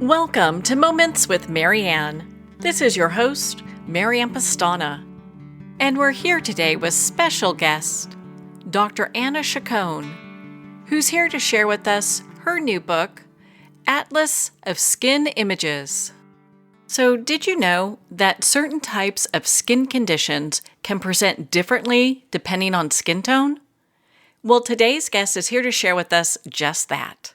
Welcome to Moments with Marianne. This is your host, Marianne Pastana. And we're here today with special guest, Dr. Anna Chacon, who's here to share with us her new book, Atlas of SkinImages. So did you know that certain types of skin conditions can present differently depending on skin tone? Well, today's guest is here to share with us just that.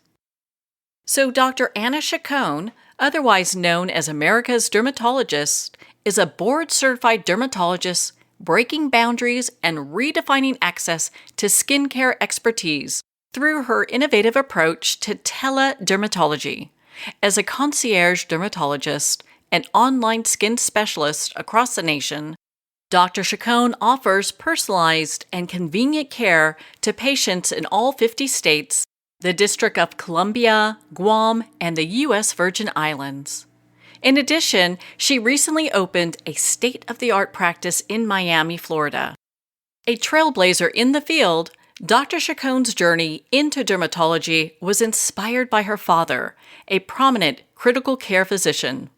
So Dr. Anna Chacon, otherwise known as America's Dermatologist, is a board-certified dermatologist breaking boundaries and redefining access to skincare expertise through her innovative approach to teledermatology. As a concierge dermatologist and online skin specialist across the nation, Dr. Chacon offers personalized and convenient care to patients in all 50 states, the District of Columbia, Guam, and the U.S. Virgin Islands. In addition, she recently opened a state-of-the-art practice in Miami, Florida. A trailblazer in the field, Dr. Chacon's journey into dermatology was inspired by her father, a prominent critical care physician.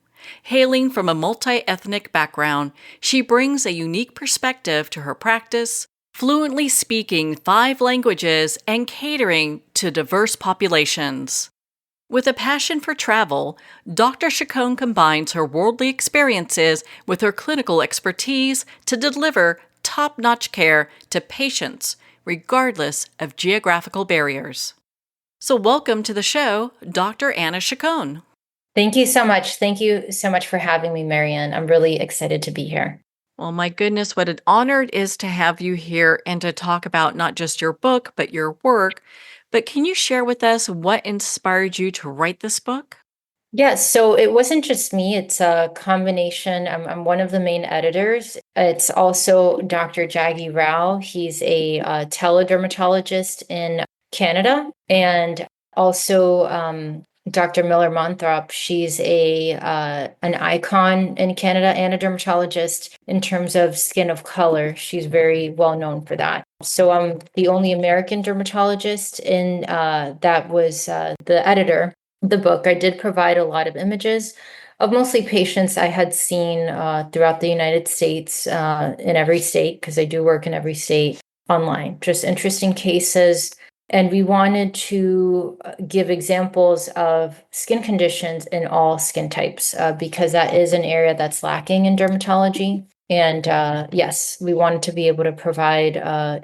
Hailing from a multi-ethnic background, she brings a unique perspective to her practice, fluently speaking 5 languages and catering to diverse populations. With a passion for travel, Dr. Chacon combines her worldly experiences with her clinical expertise to deliver top-notch care to patients, regardless of geographical barriers. So welcome to the show, Dr. Anna Chacon. Thank you so much. Thank you so much for having me, Marianne. I'm really excited to be here. Well, my goodness, what an honor it is to have you here and to talk about not just your book, but your work. But can you share with us what inspired you to write this book? Yes, so it wasn't just me. It's a combination. I'm one of the main editors. It's also Dr. Jaggi Rao. He's a teledermatologist in Canada, and also Dr. Miller Monthrop. She's an icon in Canada and a dermatologist in terms of skin of color. She's very well known for that. So I'm the only American dermatologist in that was the editor. The book. I did provide a lot of images of mostly patients I had seen throughout the United States, in every state, because I do work in every state online. Just interesting cases. And we wanted to give examples of skin conditions in all skin types, because that is an area that's lacking in dermatology. And yes, we wanted to be able to provide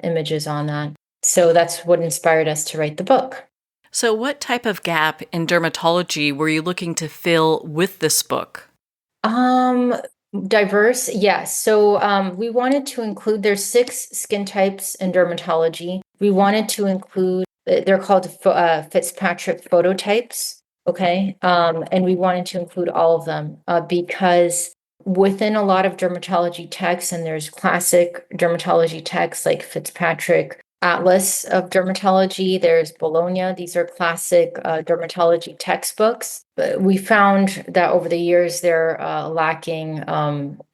images on that. So that's what inspired us to write the book. So what type of gap in dermatology were you looking to fill with this book? Diverse, yes. So we wanted to include, there's 6 skin types in dermatology. We wanted to include, they're called Fitzpatrick phototypes. Okay. And we wanted to include all of them because within a lot of dermatology texts, and there's classic dermatology texts like Fitzpatrick, Atlas of Dermatology, there's Bologna. These are classic dermatology textbooks. But we found that over the years they're lacking,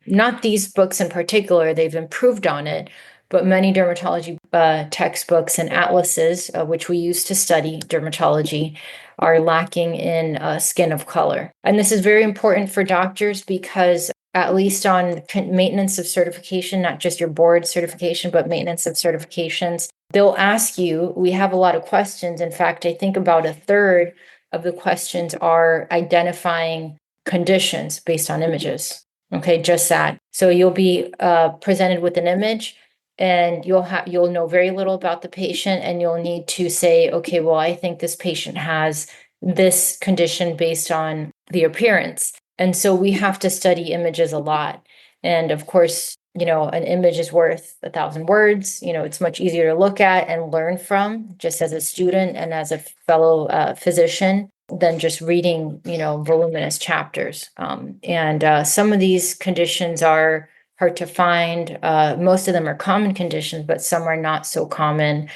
not these books in particular, they've improved on it, but many dermatology textbooks and atlases, which we use to study dermatology, are lacking in skin of color. And this is very important for doctors because at least on maintenance of certification, not just your board certification, but maintenance of certifications, they'll ask you, we have a lot of questions. In fact, I think about a third of the questions are identifying conditions based on images. Okay, just that. So you'll be presented with an image and you'll know very little about the patient, and you'll need to say, okay, well, I think this patient has this condition based on the appearance. And so we have to study images a lot. And of course, an image is worth 1,000 words. It's much easier to look at and learn from just as a student and as a fellow physician than just reading, voluminous chapters. And some of these conditions are hard to find. Most of them are common conditions, but some are not so common.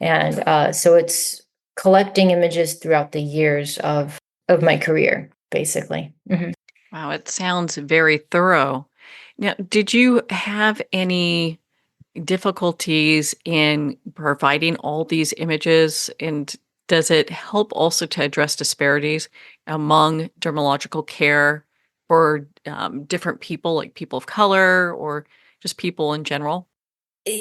And so it's collecting images throughout the years of my career, basically. Mm-hmm. Wow, it sounds very thorough. Now, did you have any difficulties in providing all these images and Does it help also to address disparities among dermatological care for different people, like people of color or just people in general?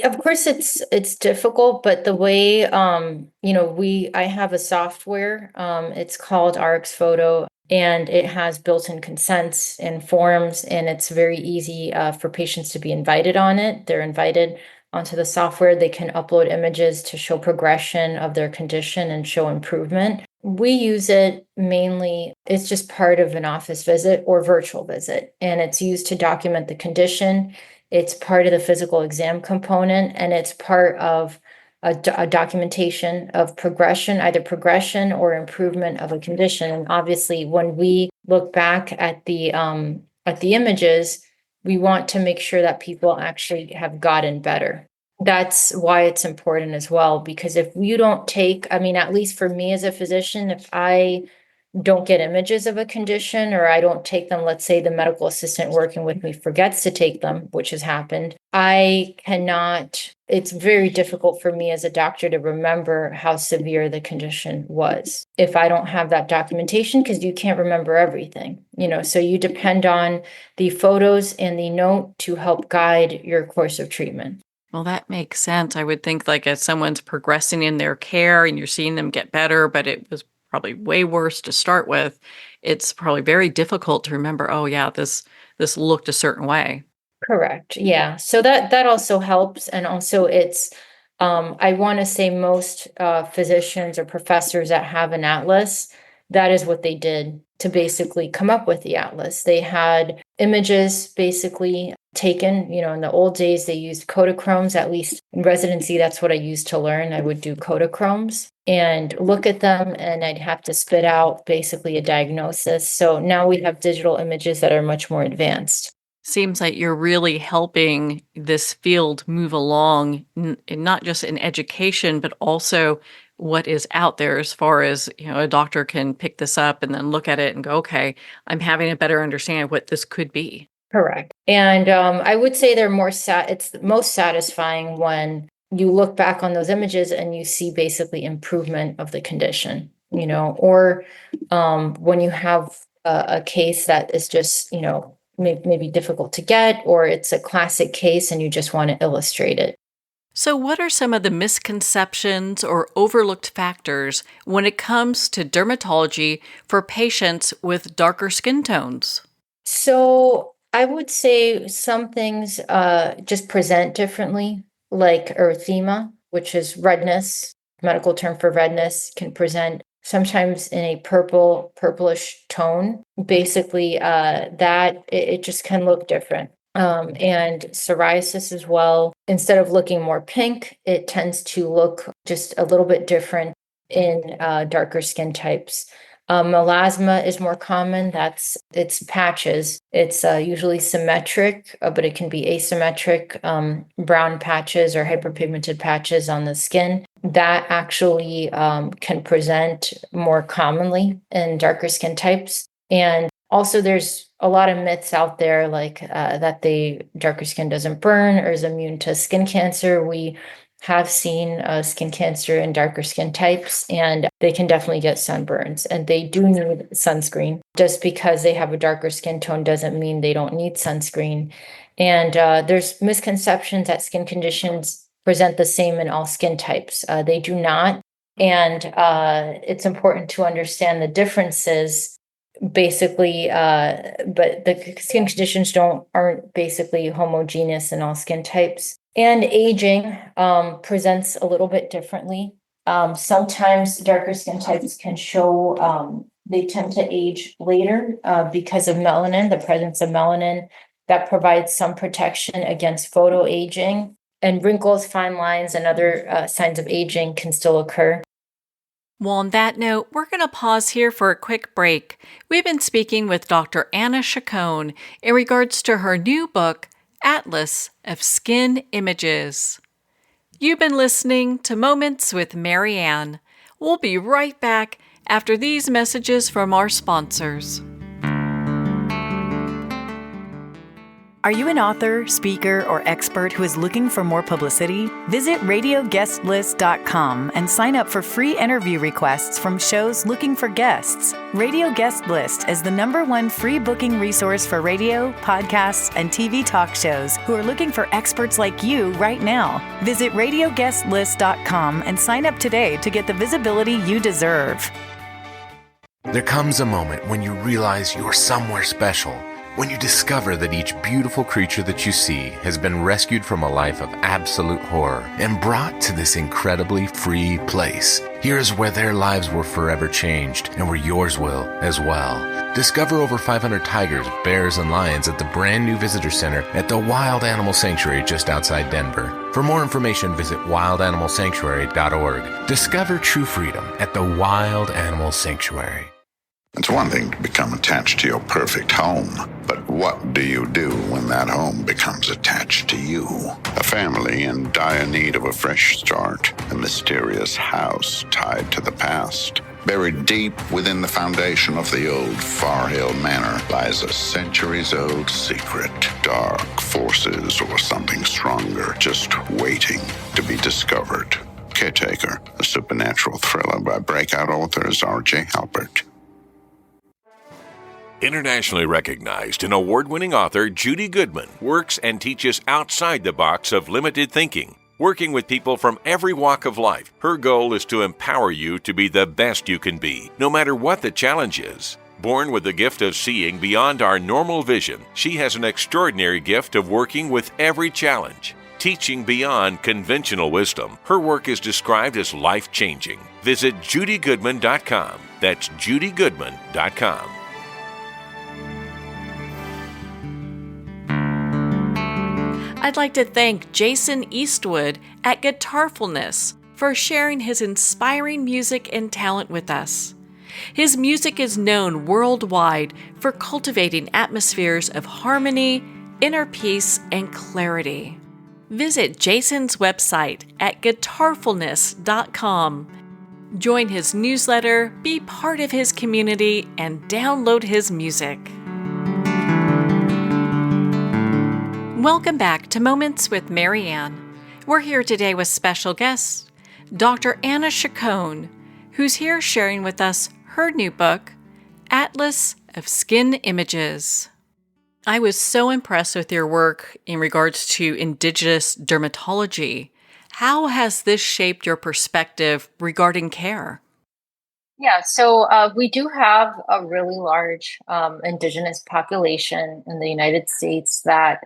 Of course, it's difficult, but the way I have a software. It's called RX Photo, and it has built-in consents and forms, and it's very easy for patients to be invited on it. They're invited onto the software. They can upload images to show progression of their condition and show improvement. We use it mainly, it's just part of an office visit or virtual visit, and it's used to document the condition. It's part of the physical exam component, and it's part of a documentation of progression, either progression or improvement of a condition. And obviously, when we look back at the images, we want to make sure that people actually have gotten better. That's why it's important as well, because if you don't take, I mean, at least for me as a physician, if I don't get images of a condition, or I don't take them, let's say the medical assistant working with me forgets to take them, which has happened, it's very difficult for me as a doctor to remember how severe the condition was if I don't have that documentation, because you can't remember everything, so you depend on the photos and the note to help guide your course of treatment. Well, that makes sense. I would think like as someone's progressing in their care and you're seeing them get better, but it was probably way worse to start with, it's probably very difficult to remember, oh yeah, this looked a certain way. Correct. Yeah. So that also helps. And also I want to say most physicians or professors that have an atlas, that is what they did to basically come up with the atlas. They had images basically taken, in the old days, they used Kodachromes, at least in residency, that's what I used to learn. I would do Kodachromes and look at them, and I'd have to spit out basically a diagnosis. So now we have digital images that are much more advanced. Seems like you're really helping this field move along, not just in education, but also what is out there as far as, a doctor can pick this up and then look at it and go, okay, I'm having a better understanding of what this could be. Correct. And I would say it's most satisfying when you look back on those images and you see basically improvement of the condition, or when you have a case that is just, maybe difficult to get, or it's a classic case and you just want to illustrate it. So, what are some of the misconceptions or overlooked factors when it comes to dermatology for patients with darker skin tones? So I would say some things just present differently, like erythema, which is redness. Medical term for redness can present sometimes in a purplish tone. Basically, it just can look different. And psoriasis as well. Instead of looking more pink, it tends to look just a little bit different in darker skin types. Melasma is more common. It's patches. It's usually symmetric, but it can be asymmetric, brown patches or hyperpigmented patches on the skin. That actually can present more commonly in darker skin types. And also, there's a lot of myths out there, like that the darker skin doesn't burn or is immune to skin cancer. We have seen skin cancer in darker skin types, and they can definitely get sunburns, and they do need sunscreen. Just because they have a darker skin tone doesn't mean they don't need sunscreen. And there's misconceptions that skin conditions present the same in all skin types. They do not. And it's important to understand the differences basically, but the skin conditions aren't basically homogeneous in all skin types. And aging presents a little bit differently. Sometimes darker skin types can show they tend to age later because of melanin, the presence of melanin that provides some protection against photo aging. And wrinkles, fine lines, and other signs of aging can still occur. Well, on that note, we're going to pause here for a quick break. We've been speaking with Dr. Anna Chacon in regards to her new book, Atlas of SkinImages. You've been listening to Moments with Mary Ann. We'll be right back after these messages from our sponsors. Are you an author, speaker, or expert who is looking for more publicity? Visit radioguestlist.com and sign up for free interview requests from shows looking for guests. Radio Guest List is the #1 free booking resource for radio, podcasts, and TV talk shows who are looking for experts like you right now. Visit radioguestlist.com and sign up today to get the visibility you deserve. There comes a moment when you realize you're somewhere special. When you discover that each beautiful creature that you see has been rescued from a life of absolute horror and brought to this incredibly free place. Here's where their lives were forever changed and where yours will as well. Discover over 500 tigers, bears, and lions at the brand new visitor center at the Wild Animal Sanctuary just outside Denver. For more information, visit wildanimalsanctuary.org. Discover true freedom at the Wild Animal Sanctuary. It's one thing to become attached to your perfect home, but what do you do when that home becomes attached to you? A family in dire need of a fresh start, a mysterious house tied to the past. Buried deep within the foundation of the old Far Hill Manor lies a centuries-old secret. Dark forces or something stronger just waiting to be discovered. Caretaker, a supernatural thriller by breakout authors R.J. Halpert. Internationally recognized and award-winning author Judy Goodman works and teaches outside the box of limited thinking. Working with people from every walk of life, her goal is to empower you to be the best you can be, no matter what the challenge is. Born with the gift of seeing beyond our normal vision, she has an extraordinary gift of working with every challenge. Teaching beyond conventional wisdom, her work is described as life-changing. Visit judygoodman.com. That's judygoodman.com. I'd like to thank Jason Eastwood at Guitarfulness for sharing his inspiring music and talent with us. His music is known worldwide for cultivating atmospheres of harmony, inner peace, and clarity. Visit Jason's website at guitarfulness.com. Join his newsletter, be part of his community, and download his music. Welcome back to Moments with Mary Ann. We're here today with special guest, Dr. Anna Chacon, who's here sharing with us her new book, Atlas of SkinImages. I was so impressed with your work in regards to indigenous dermatology. How has this shaped your perspective regarding care? Yeah, so we do have a really large indigenous population in the United States that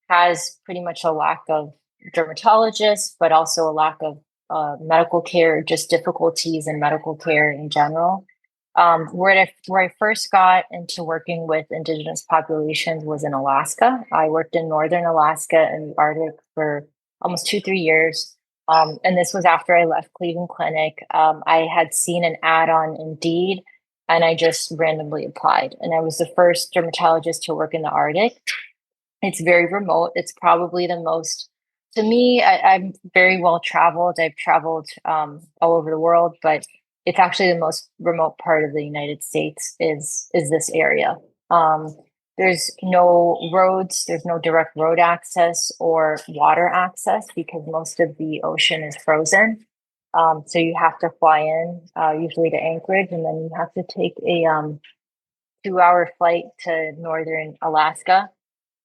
has pretty much a lack of dermatologists, but also a lack of medical care, just difficulties in medical care in general. Where I first got into working with indigenous populations was in Alaska. I worked in northern Alaska and the Arctic for almost 2-3 years. And this was after I left Cleveland Clinic. I had seen an ad on Indeed, and I just randomly applied. And I was the first dermatologist to work in the Arctic. It's very remote. It's probably the most, to me, I'm very well traveled. I've traveled all over the world, but it's actually the most remote part of the United States is this area. There's no roads, there's no direct road access or water access because most of the ocean is frozen. So you have to fly in, usually to Anchorage, and then you have to take a 2-hour flight to northern Alaska.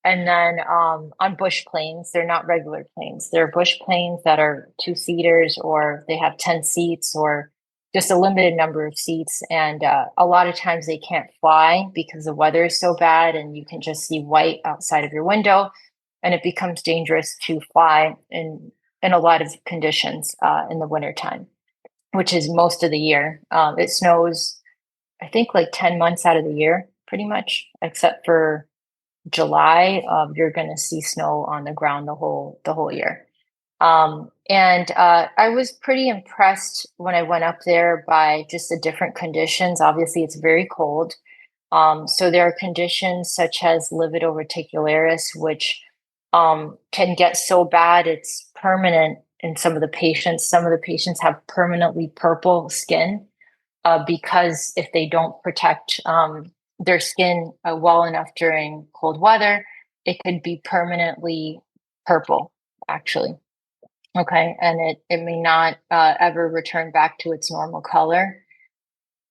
And then on bush planes, they're not regular planes. They're bush planes that are 2-seaters, or they have 10 seats, or just a limited number of seats. And a lot of times they can't fly because the weather is so bad and you can just see white outside of your window. And it becomes dangerous to fly in a lot of conditions in the wintertime, which is most of the year. It snows, I think, like 10 months out of the year, pretty much, except for July. You're going to see snow on the ground the whole year. And I was pretty impressed when I went up there by just the different conditions. Obviously, it's very cold. So there are conditions such as livido reticularis, which can get so bad it's permanent in some of the patients. Some of the patients have permanently purple skin because if they don't protect their skin well enough during cold weather, it could be permanently purple, actually. Okay, and it may not ever return back to its normal color.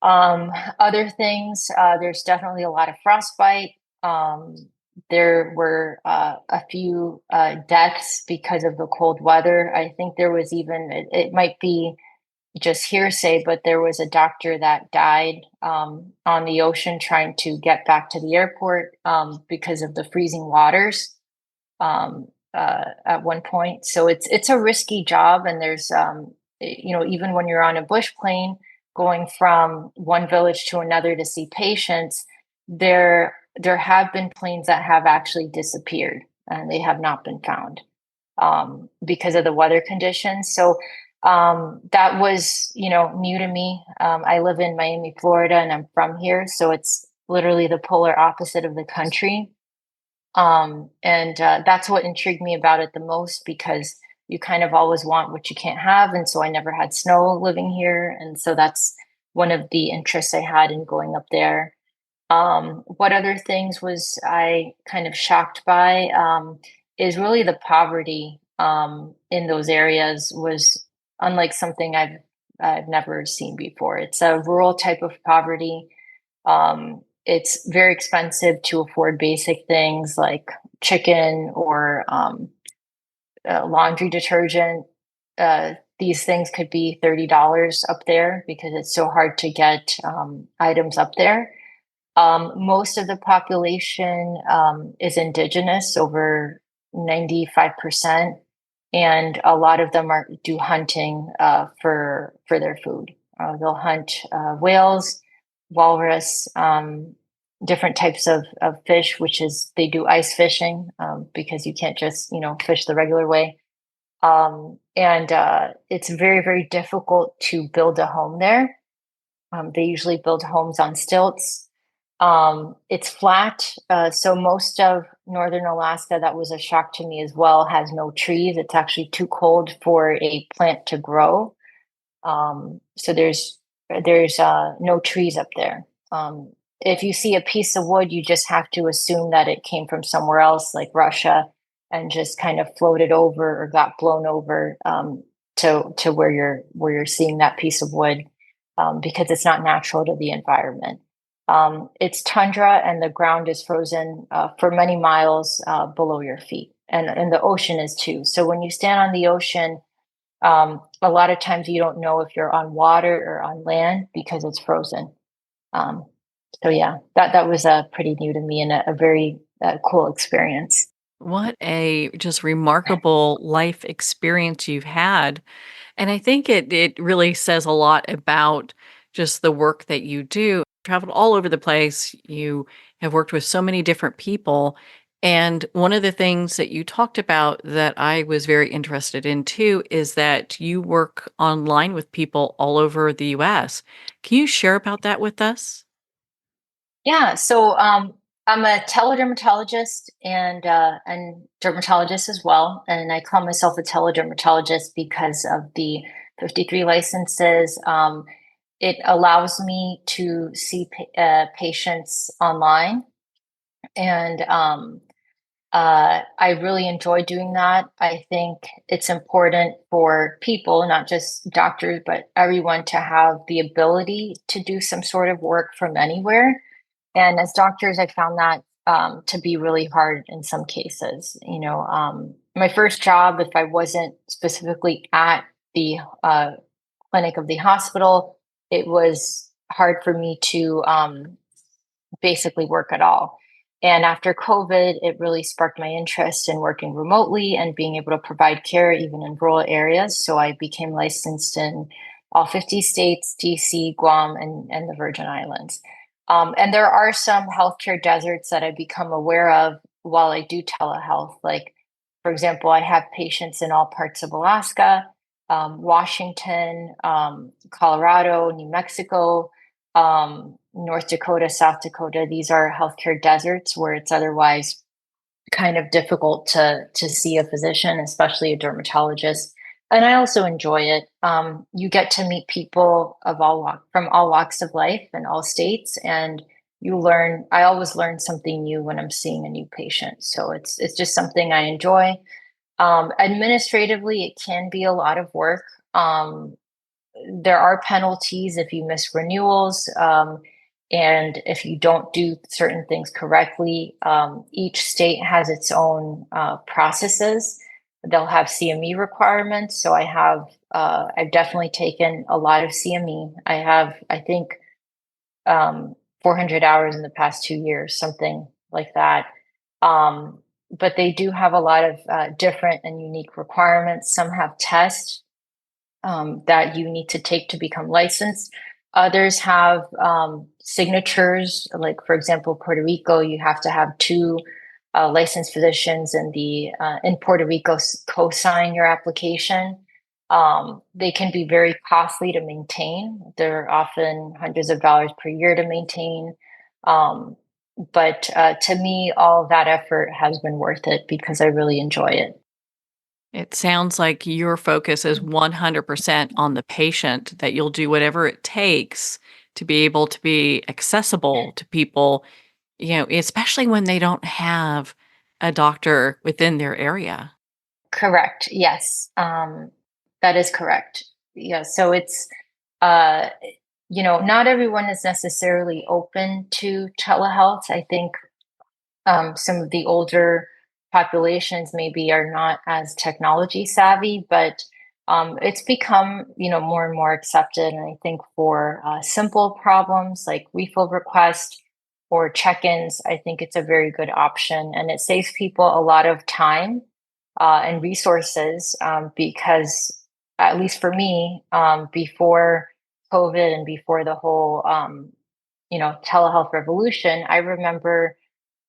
Other things, there's definitely a lot of frostbite. Um, there were a few deaths because of the cold weather. I think there was even, it might be just hearsay, but there was a doctor that died on the ocean trying to get back to the airport because of the freezing waters at one point. So it's a risky job, and there's even when you're on a bush plane going from one village to another to see patients, there have been planes that have actually disappeared and they have not been found because of the weather conditions. So that was new to me. I live in Miami, Florida, and I'm from here, so it's literally the polar opposite of the country. And that's what intrigued me about it the most, because you kind of always want what you can't have. And so I never had snow living here. And so that's one of the interests I had in going up there. What other things was I kind of shocked by is really the poverty in those areas was unlike something I've never seen before. It's a rural type of poverty. It's very expensive to afford basic things like chicken or laundry detergent. These things could be $30 up there because it's so hard to get items up there. Most of the population is indigenous, over 95%, and a lot of them do hunting for their food. They'll hunt whales, walrus, different types of fish, which is they do ice fishing because you can't just fish the regular way. And it's very, very difficult to build a home there. They usually build homes on stilts. It's flat, so most of northern Alaska, that was a shock to me as well, has no trees. It's actually too cold for a plant to grow. So there's no trees up there. If you see a piece of wood, you just have to assume that it came from somewhere else, like Russia, and just kind of floated over or got blown over to where you're seeing that piece of wood, because it's not natural to the environment. It's tundra, and the ground is frozen for many miles below your feet, and the ocean is too. So when you stand on the ocean, a lot of times you don't know if you're on water or on land because it's frozen. So yeah, that was pretty new to me and a very cool experience. What a just remarkable life experience you've had. And I think it really says a lot about just the work that you do. Traveled all over the place. You have worked with so many different people. And one of the things that you talked about that I was very interested in too is that you work online with people all over the US. Can you share about that with us? Yeah, so I'm a teledermatologist and dermatologist as well, and I call myself a teledermatologist because of the 53 licenses. It allows me to see patients online, and I really enjoy doing that. I think it's important for people, not just doctors, but everyone, to have the ability to do some sort of work from anywhere. And as doctors, I found that to be really hard in some cases. My first job, if I wasn't specifically at the clinic of the hospital, it was hard for me to basically work at all. And after COVID, it really sparked my interest in working remotely and being able to provide care even in rural areas. So I became licensed in all 50 states, DC, Guam, and the Virgin Islands. And there are some healthcare deserts that I become aware of while I do telehealth. Like, for example, I have patients in all parts of Alaska, Washington, Colorado, New Mexico, North Dakota, South Dakota. These are healthcare deserts where it's otherwise kind of difficult to see a physician, especially a dermatologist. And I also enjoy it. You get to meet people from all walks of life in all states, and I always learn something new when I'm seeing a new patient. So it's just something I enjoy. Administratively, it can be a lot of work. There are penalties if you miss renewals, and if you don't do certain things correctly. Each state has its own processes. They'll have CME requirements. So I've definitely taken a lot of CME. I have, I think, 400 hours in the past 2 years, something like that. But they do have a lot of different and unique requirements. Some have tests that you need to take to become licensed. Others have signatures, like for example, Puerto Rico, you have to have two licensed physicians in Puerto Rico co-sign your application. They can be very costly to maintain. They're often hundreds of dollars per year to maintain. But to me, all of that effort has been worth it because I really enjoy it. It sounds like your focus is 100% on the patient, that you'll do whatever it takes to be able to be accessible to people, especially when they don't have a doctor within their area. Correct. Yes. That is correct. Yeah. So it's, uh, not everyone is necessarily open to telehealth. I think some of the older populations maybe are not as technology savvy, but it's become, more and more accepted. And I think for simple problems like refill request or check-ins, I think it's a very good option, and it saves people a lot of time and resources because, at least for me, before COVID and before the whole, telehealth revolution, I remember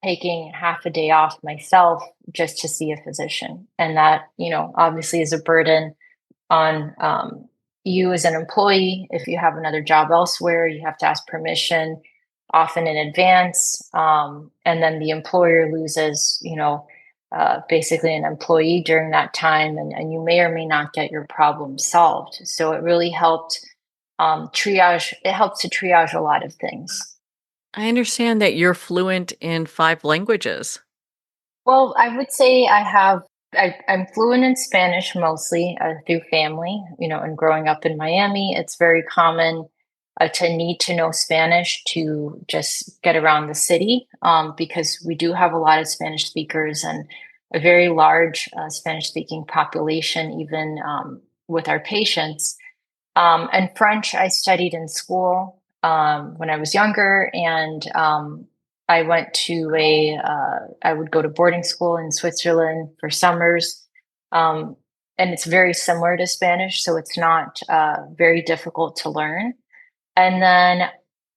taking half a day off myself just to see a physician. And that, obviously is a burden on you as an employee. If you have another job elsewhere, you have to ask permission often in advance. And then the employer loses, basically an employee during that time, and you may or may not get your problem solved. So it really helped triage. It helps to triage a lot of things. I understand that you're fluent in 5 languages. Well, I would say I'm fluent in Spanish mostly through family, and growing up in Miami, it's very common to need to know Spanish to just get around the city because we do have a lot of Spanish speakers and a very large Spanish speaking population, even with our patients. And French, I studied in school when I was younger, and I I would go to boarding school in Switzerland for summers. And it's very similar to Spanish, so it's not very difficult to learn. And then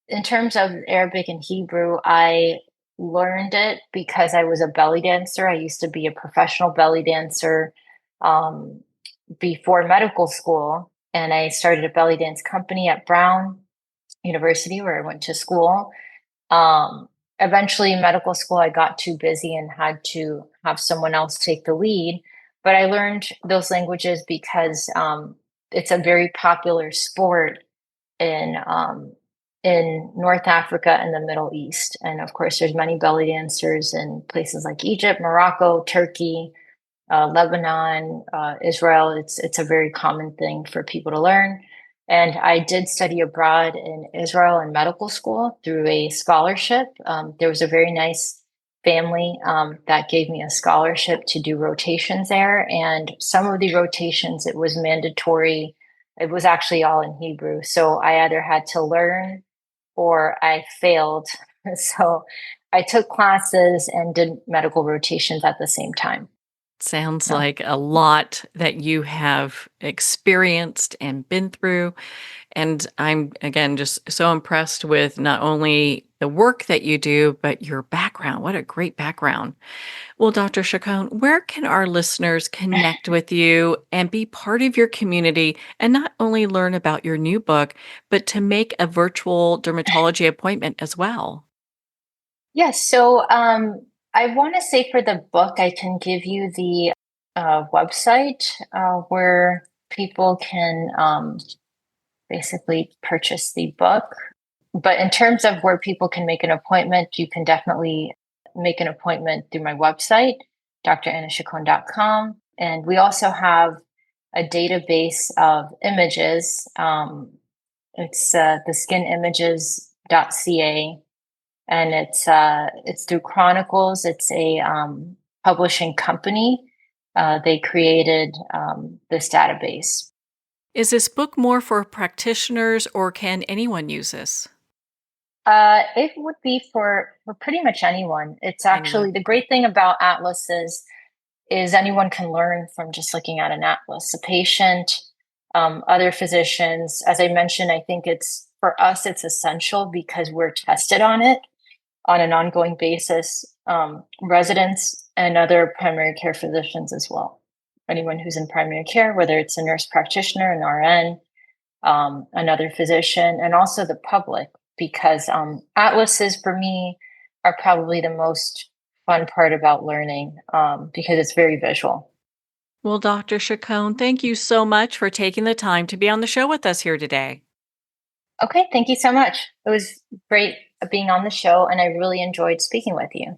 in terms of Arabic and Hebrew, I learned it because I was a belly dancer. I used to be a professional belly dancer um, before medical school, and I started a belly dance company at Brown University where I went to school. Um, Eventually, in medical school, I got too busy and had to have someone else take the lead. But I learned those languages because it's a very popular sport in in North Africa and the Middle East. And of course, there's many belly dancers in places like Egypt, Morocco, Turkey, Lebanon, Israel. It's a very common thing for people to learn. And I did study abroad in Israel in medical school through a scholarship. There was a very nice family that gave me a scholarship to do rotations there. And some of the rotations, it was mandatory. It was actually all in Hebrew. So I either had to learn or I failed. So I took classes and did medical rotations at the same time. Sounds Yeah. like a lot that you have experienced and been through. And I'm, again, just so impressed with not only the work that you do, but your background. What a great background. Well, Dr. Chacon, where can our listeners connect with you and be part of your community and not only learn about your new book, but to make a virtual dermatology appointment as well? Yes. So I want to say for the book, I can give you the website where people can basically purchase the book. But in terms of where people can make an appointment, you can definitely make an appointment through my website, drannachacon.com. And we also have a database of images. It's the skinimages.ca, and it's through Chronicles. It's a publishing company. They created this database. Is this book more for practitioners, or can anyone use this? It would be for pretty much anyone. It's actually the great thing about Atlas is anyone can learn from just looking at an atlas. A patient, other physicians. As I mentioned, I think for us it's essential because we're tested on it on an ongoing basis. Residents and other primary care physicians as well. Anyone who's in primary care, whether it's a nurse practitioner, an RN, another physician, and also the public, because atlases for me are probably the most fun part about learning because it's very visual. Well, Dr. Chacon, thank you so much for taking the time to be on the show with us here today. Okay, thank you so much. It was great being on the show, and I really enjoyed speaking with you.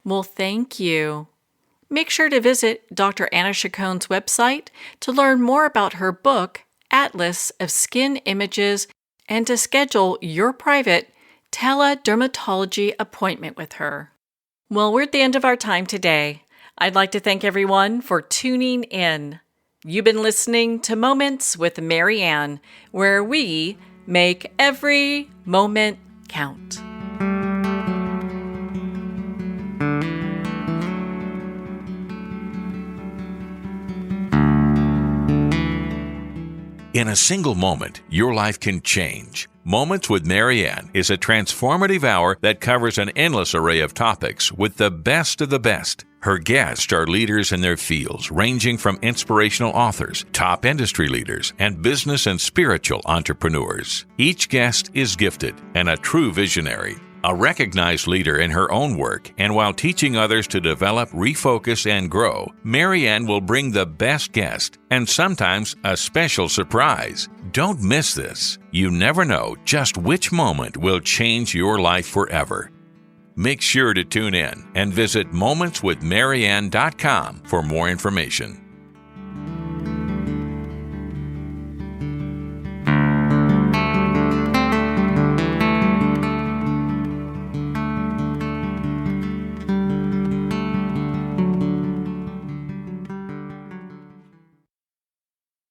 Well, thank you. Make sure to visit Dr. Anna Chacon's website to learn more about her book, Atlas of SkinImages, and to schedule your private teledermatology appointment with her. Well, we're at the end of our time today. I'd like to thank everyone for tuning in. You've been listening to Moments with Mary Ann, where we make every moment count. In a single moment, your life can change. Moments with Mary Ann is a transformative hour that covers an endless array of topics with the best of the best. Her guests are leaders in their fields, ranging from inspirational authors, top industry leaders, and business and spiritual entrepreneurs. Each guest is gifted and a true visionary, a recognized leader in her own work, and while teaching others to develop, refocus, and grow, Mary Ann will bring the best guest and sometimes a special surprise. Don't miss this. You never know just which moment will change your life forever. Make sure to tune in and visit momentswithmaryann.com for more information.